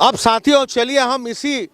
अब साथियों चलिए हम इसी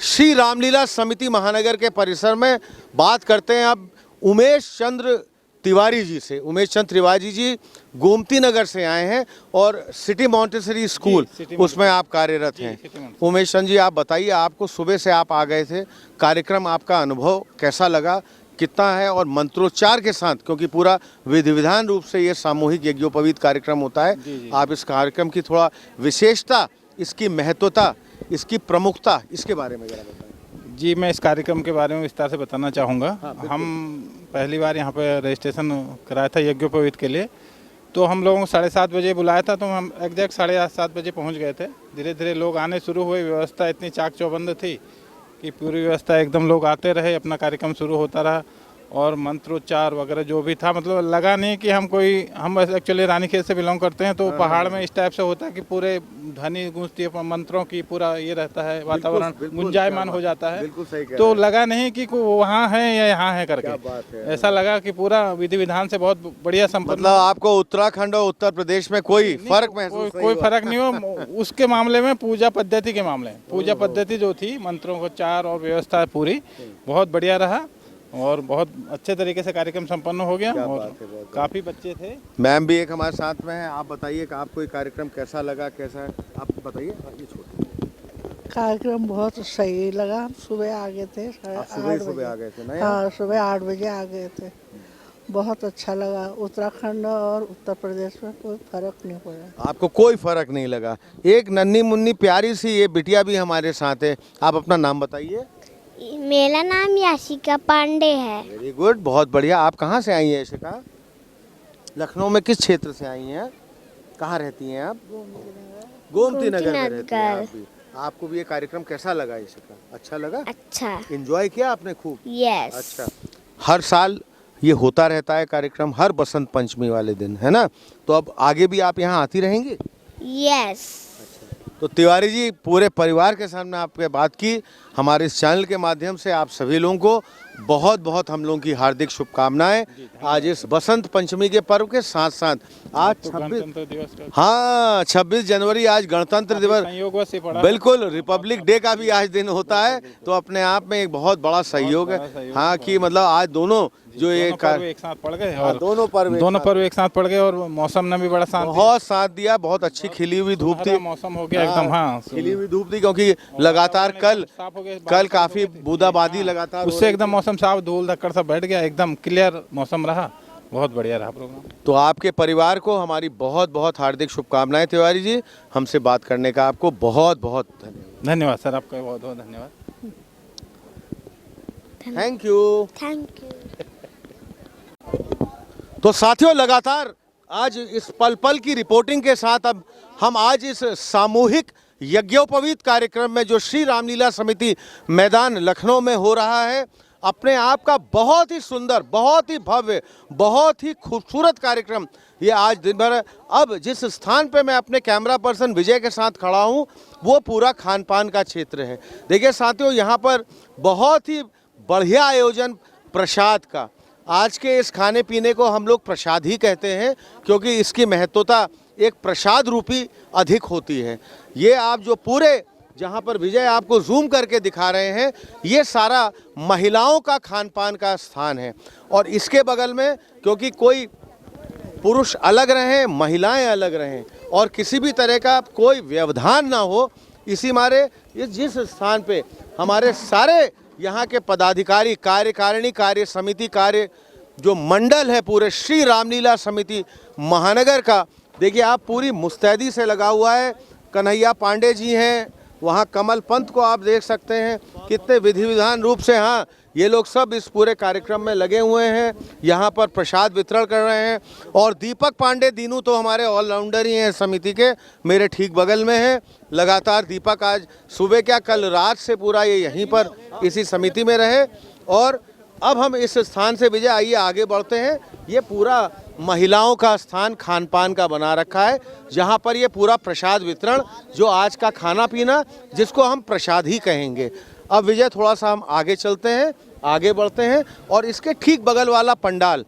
श्री रामलीला समिति महानगर के परिसर में बात करते हैं अब उमेश चंद्र तिवारी जी से। उमेश चंद्र तिवारी जी गोमती नगर से आए हैं और सिटी मॉन्टेसरी स्कूल उसमें आप कार्यरत हैं। उमेश चंद्र जी, आप बताइए, आपको सुबह से आप आ गए थे, कार्यक्रम आपका अनुभव कैसा लगा, कितना है, और मंत्रोच्चार के साथ, क्योंकि पूरा विधि विधान रूप से ये सामूहिक यज्ञोपवीत कार्यक्रम होता है। आप इस कार्यक्रम की थोड़ा विशेषता, इसकी महत्वता, इसकी प्रमुखता, इसके बारे में जरा बताएं। जी, मैं इस कार्यक्रम के बारे में विस्तार से बताना चाहूँगा। हम पहली बार यहाँ पे रजिस्ट्रेशन कराया था यज्ञोपवीत के लिए, तो हम लोगों को 7:30 बजे बुलाया था, तो हम एग्जैक्ट 7:30 बजे पहुँच गए थे। धीरे धीरे लोग आने शुरू हुए, व्यवस्था इतनी चाक चौबंद थी कि पूरी व्यवस्था एकदम, लोग आते रहे, अपना कार्यक्रम शुरू होता रहा और मंत्रोच्चार वगैरह जो भी था, मतलब लगा नहीं कि हम एक्चुअली रानीखेत से बिलोंग करते हैं, तो पहाड़ में इस टाइप से होता है कि पूरे ध्वनि गूंजती है मंत्रों की, पूरा ये रहता है, वातावरण गुंजायमान हो जाता है। तो लगा नहीं कि वहाँ है या यहाँ है करके, ऐसा लगा कि पूरा विधि विधान से बहुत बढ़िया संपन्न। मतलब आपको उत्तराखंड और उत्तर प्रदेश में कोई फर्क महसूस कोई फर्क नहीं हो उसके मामले में। पूजा पद्धति के मामले में पूजा पद्धति जो थी, मंत्रों को चार और व्यवस्था पूरी बहुत बढ़िया रहा और बहुत अच्छे तरीके से कार्यक्रम संपन्न हो गया और काफ़ी बच्चे थे। मैम भी एक हमारे साथ में है, आप बताइए कि आपको ये कार्यक्रम कैसा लगा, कैसा है, आप बताइए। कार्यक्रम बहुत सही लगा। सुबह आ गए थे, सुबह आ गए थे ना? हाँ, सुबह 8 बजे आ गए थे। बहुत अच्छा लगा। उत्तराखंड और उत्तर प्रदेश में कोई फर्क नहीं पड़ा। आपको कोई फर्क नहीं लगा। एक नन्ही मुन्नी प्यारी सी ये बिटिया भी हमारे साथ है, आप अपना नाम बताइए। मेरा नाम याशिका पांडे है। वेरी गुड, बहुत बढ़िया। आप कहाँ से आई हैं याशिका? लखनऊ में किस क्षेत्र से आई हैं? कहाँ रहती हैं आप? गोमती नगर में रहती हैं आप भी। आपको भी ये कार्यक्रम कैसा लगा याशिका? अच्छा लगा? अच्छा। एंजॉय किया आपने खूब? यस। अच्छा, हर साल ये होता रहता है कार्यक्रम, हर बसंत पंचमी वाले दिन, है ना? तो अब आगे भी आप यहाँ आती रहेंगी? यस। तो तिवारी जी, पूरे परिवार के सामने आपके बात की, हमारे इस चैनल के माध्यम से आप सभी लोगों को बहुत बहुत हम लोगों की हार्दिक शुभकामनाएं। आज इस बसंत पंचमी के पर्व के साथ साथ आज 26 जनवरी आज गणतंत्र दिवस, बिल्कुल रिपब्लिक डे का भी आज दिन होता है। तो अपने आप में एक बहुत बड़ा सहयोग है। हाँ, कि मतलब आज दोनों जो ये एक साथ पड़ गए और दोनों पर्व एक साथ पड़ गए और मौसम ने भी बड़ा बहुत साथ दिया। बहुत अच्छी खिली हुई धूप थी, मौसम हो गया एकदम। हाँ, खिली हुई धूप थी, क्योंकि लगातार कल काफी बूंदाबांदी लगातार, उससे एकदम मौसम साफ, धूल धक्कड़ सब बैठ गया, एकदम क्लियर मौसम रहा, बहुत बढ़िया रहा प्रोग्राम। तो आपके परिवार को हमारी बहुत बहुत हार्दिक शुभकामनाएं। तिवारी जी, हमसे बात करने का आपको बहुत बहुत धन्यवाद। धन्यवाद सर, आपका बहुत बहुत धन्यवाद। Thank you. Thank you. तो साथियों, लगातार आज इस पल पल की रिपोर्टिंग के साथ अब हम आज इस सामूहिक यज्ञोपवीत कार्यक्रम में जो श्री रामलीला समिति मैदान लखनऊ में हो रहा है, अपने आप का बहुत ही सुंदर, बहुत ही भव्य, बहुत ही खूबसूरत कार्यक्रम ये आज दिन भर। अब जिस स्थान पे मैं अपने कैमरा पर्सन विजय के साथ खड़ा हूँ, वो पूरा खान पान का क्षेत्र है। देखिए साथियों, यहाँ पर बहुत ही बढ़िया आयोजन प्रसाद का। आज के इस खाने पीने को हम लोग प्रसाद ही कहते हैं, क्योंकि इसकी महत्वता एक प्रसाद रूपी अधिक होती है। ये आप जो पूरे जहाँ पर विजय आपको जूम करके दिखा रहे हैं, ये सारा महिलाओं का खान पान का स्थान है। और इसके बगल में, क्योंकि कोई पुरुष अलग रहें, महिलाएं अलग रहें और किसी भी तरह का कोई व्यवधान ना हो, इसी मारे जिस स्थान पे हमारे सारे यहाँ के पदाधिकारी, कार्यकारिणी, कार्य समिति, कार्य जो मंडल है पूरे श्री रामलीला समिति महानगर का, देखिए आप पूरी मुस्तैदी से लगा हुआ है। कन्हैया पांडे जी हैं, वहाँ कमल पंत को आप देख सकते हैं, कितने विधि विधान रूप से, हाँ, ये लोग सब इस पूरे कार्यक्रम में लगे हुए हैं, यहाँ पर प्रसाद वितरण कर रहे हैं। और दीपक पांडे दीनू तो हमारे ऑलराउंडर ही हैं समिति के, मेरे ठीक बगल में हैं। लगातार दीपक आज सुबह क्या, कल रात से पूरा ये यहीं पर इसी समिति में रहे। और अब हम इस स्थान से विजय, आइए आगे बढ़ते हैं। ये पूरा महिलाओं का स्थान खान पान का बना रखा है, जहाँ पर ये पूरा प्रसाद वितरण, जो आज का खाना पीना, जिसको हम प्रसाद ही कहेंगे। अब विजय, थोड़ा सा हम आगे चलते हैं, आगे बढ़ते हैं। और इसके ठीक बगल वाला पंडाल,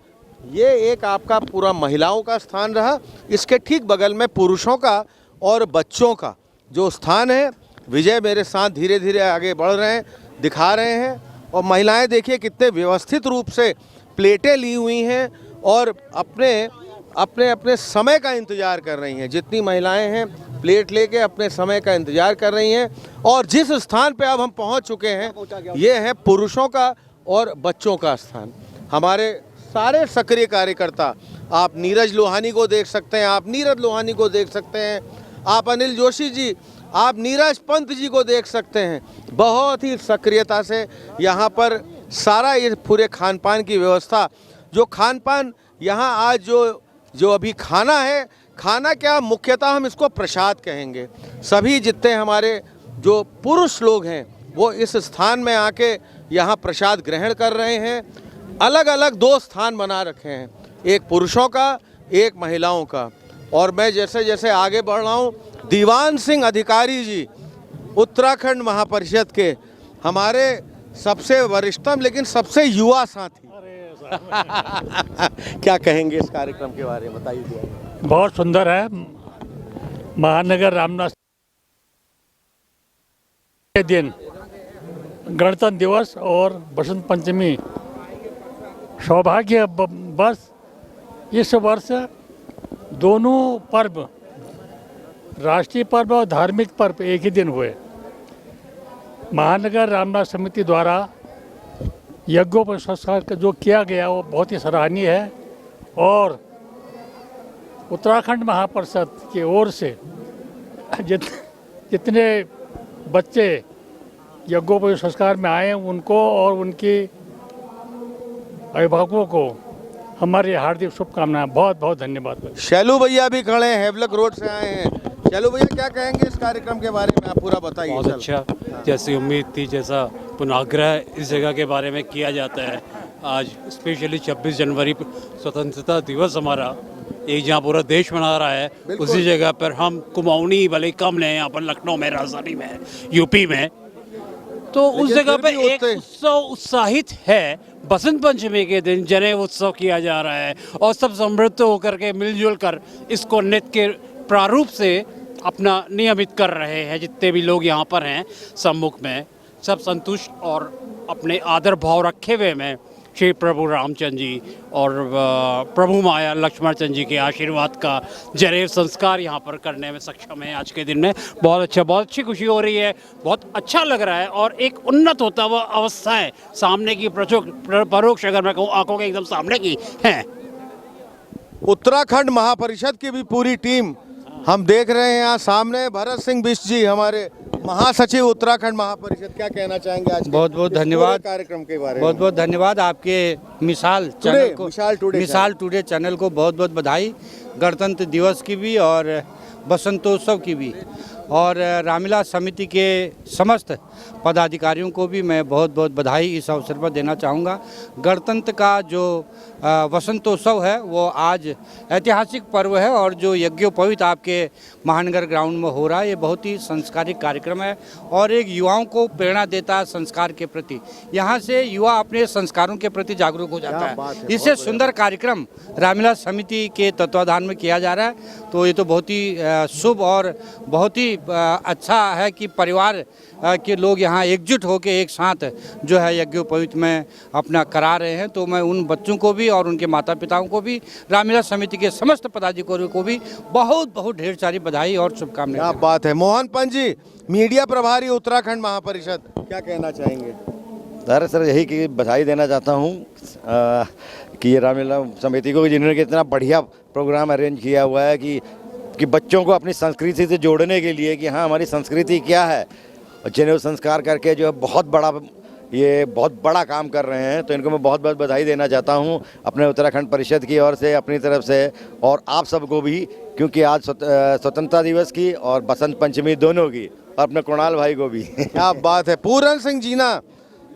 ये एक आपका पूरा महिलाओं का स्थान रहा। इसके ठीक बगल में पुरुषों का और बच्चों का जो स्थान है, विजय मेरे साथ धीरे धीरे आगे बढ़ रहे हैं, दिखा रहे हैं। और महिलाएं देखिए कितने व्यवस्थित रूप से प्लेटें ली हुई हैं और अपने अपने अपने समय का इंतज़ार कर रही हैं। जितनी महिलाएं हैं प्लेट लेके अपने समय का इंतज़ार कर रही हैं। और जिस स्थान पे अब हम पहुंच चुके हैं ये है पुरुषों का और बच्चों का स्थान। हमारे सारे सक्रिय कार्यकर्ता, आप नीरज लोहानी को देख सकते हैं, आप नीरज लोहानी को देख सकते हैं, आप अनिल जोशी जी, आप नीरज पंत जी को देख सकते हैं। बहुत ही सक्रियता से यहाँ पर सारा ये पूरे खान पान की व्यवस्था, जो खान पान यहाँ आज जो अभी खाना है, खाना क्या मुख्यतः हम इसको प्रसाद कहेंगे। सभी जितने हमारे जो पुरुष लोग हैं वो इस स्थान में आके यहाँ प्रसाद ग्रहण कर रहे हैं। अलग अलग 2 स्थान बना रखे हैं, एक पुरुषों का, एक महिलाओं का। और मैं जैसे जैसे आगे बढ़ रहा हूँ, दीवान सिंह अधिकारी जी उत्तराखंड महापरिषद के हमारे सबसे वरिष्ठतम लेकिन सबसे युवा साथी क्या कहेंगे इस कार्यक्रम के बारे में बताइए। बहुत सुंदर है। महानगर रामनाथ के दिन गणतंत्र दिवस और बसंत पंचमी, सौभाग्य बस इस वर्ष दोनों पर्व, राष्ट्रीय पर्व और धार्मिक पर्व एक ही दिन हुए। महानगर रामनाथ समिति द्वारा यज्ञोपवीत का जो किया गया वो बहुत ही सराहनीय है। और उत्तराखंड महापरिषद की ओर से जितने बच्चे यज्ञोपवीत संस्कार में आए उनको और उनके अभिभावकों को हमारी हार्दिक शुभकामनाएं। बहुत बहुत धन्यवाद। शैलू भैया भी खड़े हैं, हेवलक रोड से आए हैं। शैलू भैया क्या कहेंगे इस कार्यक्रम के बारे में, आप पूरा बताइए। बहुत अच्छा, जैसी उम्मीद थी, जैसा पुनाग्रह इस जगह के बारे में किया जाता है। आज स्पेशली 26 जनवरी स्वतंत्रता दिवस हमारा एक जहाँ पूरा देश मना रहा है, उसी जगह पर हम कुमाऊनी भले कम लें यहाँ पर लखनऊ में, राजधानी में, यूपी में, तो उस जगह पर एक उत्सव उत्साहित है। बसंत पंचमी के दिन जनेऊ उत्सव किया जा रहा है और सब समृद्ध होकर के मिलजुल कर इसको नृत्य के प्रारूप से अपना नियमित कर रहे हैं। जितने भी लोग यहाँ पर हैं सम्मुख में, सब संतुष्ट और अपने आदर भाव रखे हुए में श्री प्रभु रामचंद्र जी और प्रभु माया लक्ष्मण चंद्र जी के आशीर्वाद का जनेऊ संस्कार यहाँ पर करने में सक्षम है आज के दिन में। बहुत अच्छा, बहुत अच्छी खुशी हो रही है, बहुत अच्छा लग रहा है। और एक उन्नत होता हुआ अवस्थाएं सामने की परोक्ष अगर मैं कहूँ आंखों के एकदम सामने की हैं। उत्तराखंड महापरिषद की भी पूरी टीम हम देख रहे हैं यहाँ सामने। भरत सिंह बिष्ट जी हमारे महासचिव उत्तराखंड महापरिषद, क्या कहना चाहेंगे आज बहुत बहुत धन्यवाद कार्यक्रम के बारे में। बहुत बहुत धन्यवाद आपके मिसाल चैनल को, मिसाल टुडे चैनल को बहुत बहुत बधाई, गणतंत्र दिवस की भी और बसंतोत्सव की भी। और रामलीला समिति के समस्त पदाधिकारियों को भी मैं बहुत बहुत बधाई इस अवसर पर देना चाहूँगा। गणतंत्र का जो वसंतोत्सव है वो आज ऐतिहासिक पर्व है और जो यज्ञोपवीत आपके महानगर ग्राउंड में हो रहा है ये बहुत ही संस्कारिक कार्यक्रम है और एक युवाओं को प्रेरणा देता है संस्कार के प्रति। यहाँ से युवा अपने संस्कारों के प्रति जागरूक हो जाता है। इससे सुंदर कार्यक्रम रामलीला समिति के तत्वाधान में किया जा रहा है, तो ये तो बहुत ही शुभ और बहुत ही अच्छा है कि परिवार के लोग यहाँ एकजुट होकर एक साथ जो है यज्ञोपवीत में अपना करा रहे हैं। तो मैं उन बच्चों को भी और उनके माता पिताओं को भी, रामलीला समिति के समस्त पदाधिकारियों को भी बहुत बहुत ढेर सारी बधाई और शुभकामनाएं। क्या बात है। मोहन पंत जी, मीडिया प्रभारी उत्तराखंड महापरिषद, क्या कहना चाहेंगे? सर यही कि बधाई देना चाहता हूँ कि ये रामलीला समिति को जिन्होंने इतना बढ़िया प्रोग्राम अरेंज किया हुआ है कि बच्चों को अपनी संस्कृति से जोड़ने के लिए कि हाँ हमारी संस्कृति क्या है, और जनेऊ संस्कार करके जो है बहुत बड़ा काम कर रहे हैं। तो इनको मैं बहुत बहुत बधाई देना चाहता हूं अपने उत्तराखंड परिषद की ओर से, अपनी तरफ से, और आप सबको भी, क्योंकि आज स्वतंत्रता दिवस की और बसंत पंचमी दोनों की, और अपने कुणाल भाई को भी। क्या बात है। पूरन सिंह जीना,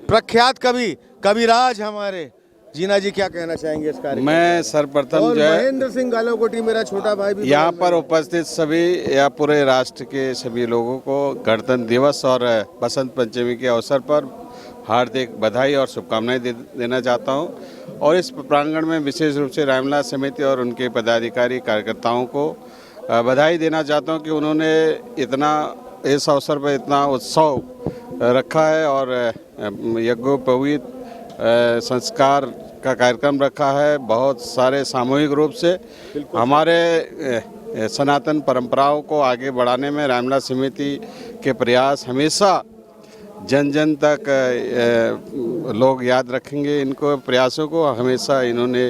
प्रख्यात कविराज हमारे जीना जी, क्या कहना चाहेंगे इस कार्यक्रम? मैं सर्वप्रथम जो है महेंद्र सिंह गालोकोटी, मेरा छोटा भाई भी यहाँ पर उपस्थित सभी या पूरे राष्ट्र के सभी लोगों को गणतंत्र दिवस और बसंत पंचमी के अवसर पर हार्दिक बधाई और शुभकामनाएं देना चाहता हूँ। और इस प्रांगण में विशेष रूप से रामलीला समिति और उनके पदाधिकारी कार्यकर्ताओं को बधाई देना चाहता हूँ कि उन्होंने इतना इस अवसर पर इतना उत्सव रखा है और यज्ञोपवीत संस्कार का कार्यक्रम रखा है, बहुत सारे सामूहिक रूप से हमारे सनातन परंपराओं को आगे बढ़ाने में रामलीला समिति के प्रयास हमेशा जन जन तक लोग याद रखेंगे। इनको प्रयासों को हमेशा इन्होंने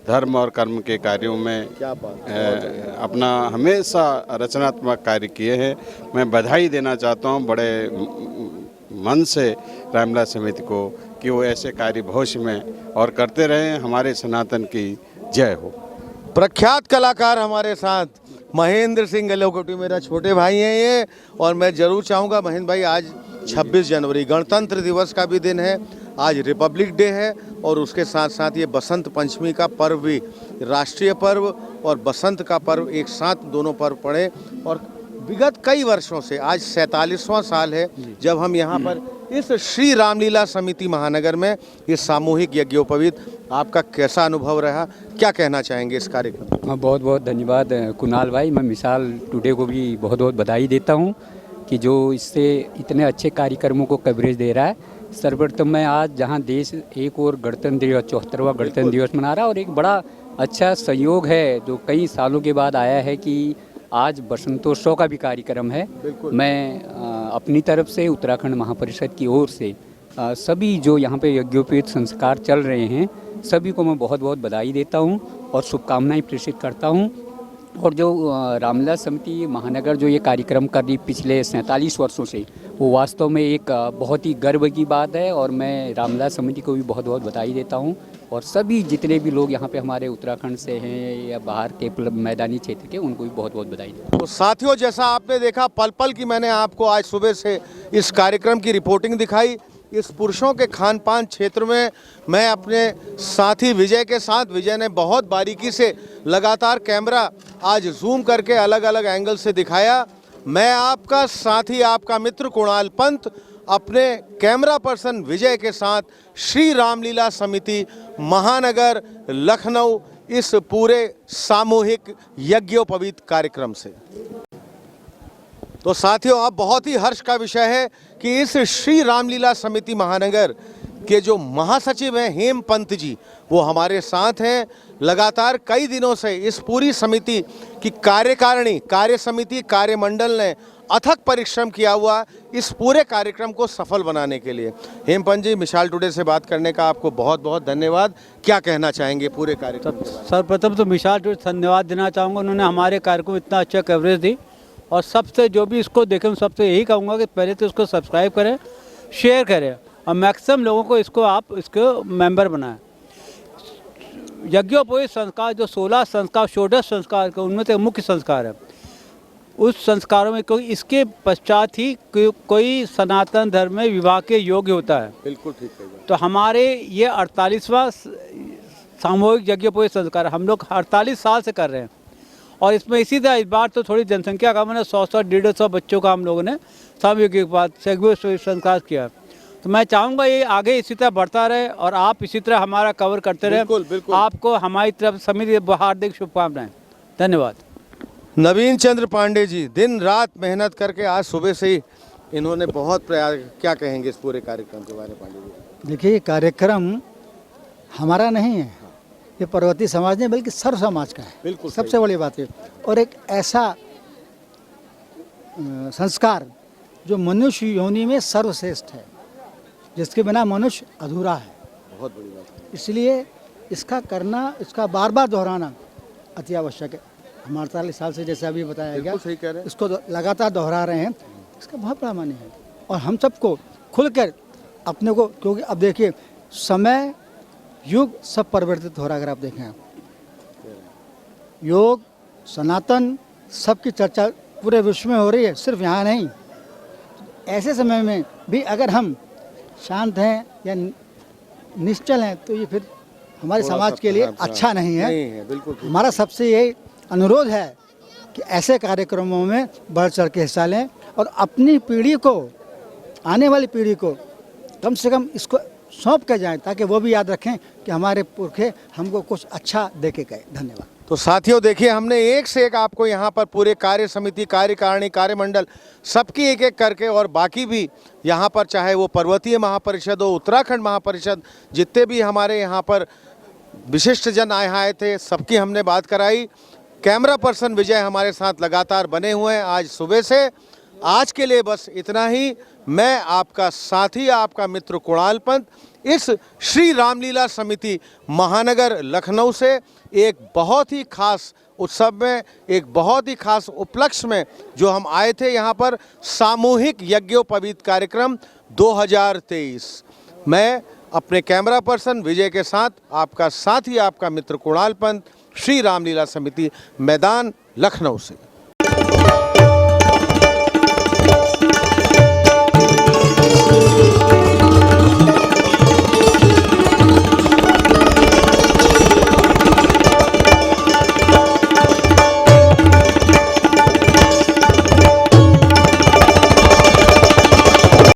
धर्म और कर्म के कार्यों में अपना हमेशा रचनात्मक कार्य किए हैं। मैं बधाई देना चाहता हूं बड़े मन से रामलीला समिति को कि वो ऐसे कार्य भविष्य में और करते रहें। हमारे सनातन की जय हो। प्रख्यात कलाकार हमारे साथ महेंद्र सिंह गलोकोटी, मेरा छोटे भाई हैं ये, और मैं जरूर चाहूँगा महेंद्र भाई, आज 26 जनवरी गणतंत्र दिवस का भी दिन है, आज रिपब्लिक डे है और उसके साथ साथ ये बसंत पंचमी का पर्व भी, राष्ट्रीय पर्व और बसंत का पर्व एक साथ दोनों पर्व पड़े। और विगत कई वर्षों से आज 47वां साल है जब हम यहाँ पर इस श्री रामलीला समिति महानगर में ये सामूहिक यज्ञोपवीत, आपका कैसा अनुभव रहा, क्या कहना चाहेंगे इस कार्यक्रम? हाँ, बहुत बहुत धन्यवाद कुणाल भाई। मैं मिसाल टुडे को भी बहुत बहुत बधाई देता हूँ कि जो इससे इतने अच्छे कार्यक्रमों को कवरेज दे रहा है। सर्वप्रथम मैं आज जहाँ देश एक और गणतंत्र दिवस 74वां गणतंत्र दिवस मना रहा है और एक बड़ा अच्छा संयोग है जो कई सालों के बाद आया है कि आज बसंतोत्सव का भी कार्यक्रम है। मैं अपनी तरफ से उत्तराखंड महापरिषद की ओर से सभी जो यहाँ पे यज्ञोपवीत संस्कार चल रहे हैं सभी को मैं बहुत बहुत बधाई देता हूँ और शुभकामनाएं प्रेषित करता हूँ। और जो रामलीला समिति महानगर जो ये कार्यक्रम कर रही पिछले 47 वर्षों से, वो वास्तव में एक बहुत ही गर्व की बात है और मैं रामलीला समिति को भी बहुत बहुत बधाई देता हूँ और सभी जितने भी लोग यहाँ पे हमारे उत्तराखंड से हैं या बाहर के मैदानी क्षेत्र के, उनको भी बहुत बहुत बधाई देता हूँ। तो साथियों, जैसा आपने देखा पल पल की मैंने आपको आज सुबह से इस कार्यक्रम की रिपोर्टिंग दिखाई। इस पुरुषों के खान पान क्षेत्र में मैं अपने साथी विजय के साथ, विजय ने बहुत बारीकी से लगातार कैमरा आज जूम करके अलग अलग एंगल से दिखाया। मैं आपका साथी, आपका मित्र कुणाल पंत अपने कैमरा पर्सन विजय के साथ श्री रामलीला समिति महानगर लखनऊ इस पूरे सामूहिक यज्ञोपवीत कार्यक्रम से। तो साथियों, अब बहुत ही हर्ष का विषय है कि इस श्री रामलीला समिति महानगर के जो महासचिव हैं हेम पंत जी, वो हमारे साथ हैं। लगातार कई दिनों से इस पूरी समिति की कार्यकारिणी, कार्य समिति, कार्यमंडल ने अथक परिश्रम किया हुआ इस पूरे कार्यक्रम को सफल बनाने के लिए। हेम पंत जी, मिसाल टुडे से बात करने का आपको बहुत बहुत धन्यवाद। क्या कहना चाहेंगे पूरे कार्यक्रम के बारे में? सर्वप्रथम तो मिसाल टुडे धन्यवाद देना चाहूँगा, उन्होंने हमारे कार्यक्रम इतना अच्छा कवरेज दी और सबसे जो भी इसको देखें सबसे यही कहूँगा कि पहले तो इसको सब्सक्राइब करें, शेयर करें और मैक्सिमम लोगों को इसको मेंबर बनाएं। यज्ञोपवीत संस्कार जो 16 संस्कार, षोडश संस्कार के उनमें से मुख्य संस्कार है, उस संस्कारों में कोई इसके पश्चात ही कोई सनातन धर्म में विवाह के योग्य होता है। बिल्कुल ठीक है। तो हमारे ये 48वां सामूहिक यज्ञोपवीत संस्कार हम लोग 48 साल से कर रहे हैं और इसमें इसी तरह इस बार तो थोड़ी जनसंख्या का मैंने 100-150 बच्चों का हम लोगों ने सामूहिक संस्कार किया। तो मैं चाहूँगा ये आगे इसी तरह बढ़ता रहे और आप इसी तरह हमारा कवर करते रहें। बिल्कुल। आपको आपको हमारी तरफ समिति हार्दिक शुभकामनाएं। धन्यवाद। नवीन चंद्र पांडे जी, दिन रात मेहनत करके आज सुबह से ही इन्होंने बहुत प्रयास, क्या कहेंगे इस पूरे कार्यक्रम के बारे में पांडे जी? देखिए, कार्यक्रम हमारा नहीं है, ये पर्वतीय समाज नहीं बल्कि सर्व समाज का है। बिल्कुल सबसे बड़ी बात है। और एक ऐसा संस्कार जो मनुष्य योनि में सर्वश्रेष्ठ है, जिसके बिना मनुष्य अधूरा है। बहुत बड़ी बात है। इसलिए इसका करना, इसका बार बार दोहराना अति आवश्यक है। हम 48 साल से, जैसे अभी बताया गया, सही कह रहे हैं। इसको लगातार दोहरा रहे हैं, इसका बहुत बड़ा मान्य है। और हम सबको खुलकर अपने को, क्योंकि अब देखिए समय युग सब परिवर्तित हो रहा है। अगर आप देखें, योग सनातन सबकी चर्चा पूरे विश्व में हो रही है, सिर्फ यहाँ नहीं। ऐसे समय में भी अगर हम शांत हैं या निश्चल हैं तो ये फिर हमारे समाज के लिए अच्छा नहीं है। बिल्कुल। हमारा सबसे यही अनुरोध है कि ऐसे कार्यक्रमों में बढ़ चढ़ के हिस्सा लें और अपनी पीढ़ी को, आने वाली पीढ़ी को कम से कम इसको सौंप के जाएं, ताकि वो भी याद रखें कि हमारे पुरखे हमको कुछ अच्छा दे के गए। धन्यवाद। तो साथियों देखिए, हमने एक से एक आपको यहाँ पर पूरे कार्य समिति, कार्यकारिणी, कार्यमंडल सबकी एक एक करके, और बाकी भी यहाँ पर चाहे वो पर्वतीय महापरिषद हो, उत्तराखंड महापरिषद, जितने भी हमारे यहाँ पर विशिष्ट जन आए थे, सबकी हमने बात कराई। कैमरा पर्सन विजय हमारे साथ लगातार बने हुए हैं आज सुबह से। आज के लिए बस इतना ही। मैं आपका साथी, आपका मित्र कुणाल पंत, इस श्री रामलीला समिति महानगर लखनऊ से एक बहुत ही खास उत्सव में, एक बहुत ही खास उपलक्ष्य में जो हम आए थे यहाँ पर, सामूहिक यज्ञोपवीत कार्यक्रम 2023। मैं अपने कैमरा पर्सन विजय के साथ आपका साथी, आपका मित्र कुणाल पंत, श्री रामलीला समिति मैदान लखनऊ से।